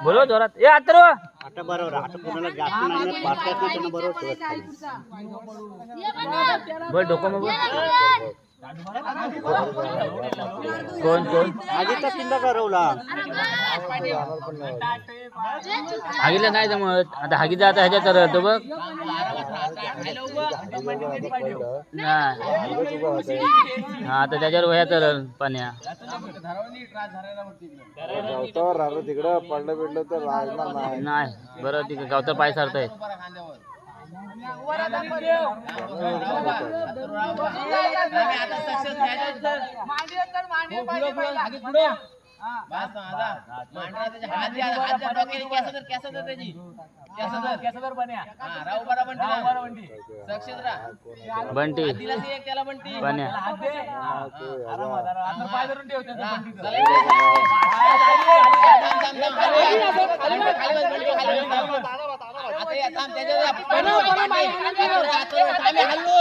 बोलो जोरात ए अथर्व आता बरोबर आता कोणाला जास्त नाही पाठवत नाही त्यांना बरोबर ठेवत खाली. बोल डोकं मग कोण कोण आधीचा किल्ला करवला हागीला नाही जमत आता हागीचा आता ह्याच्यात राहतो बघ हा आता त्याच्यावर वह्या तर पाण्या तिकडं पडलं बिडलं तर नाही बरं तिकडे गावतर पाय सारताय बंटी पाण्या हल्लो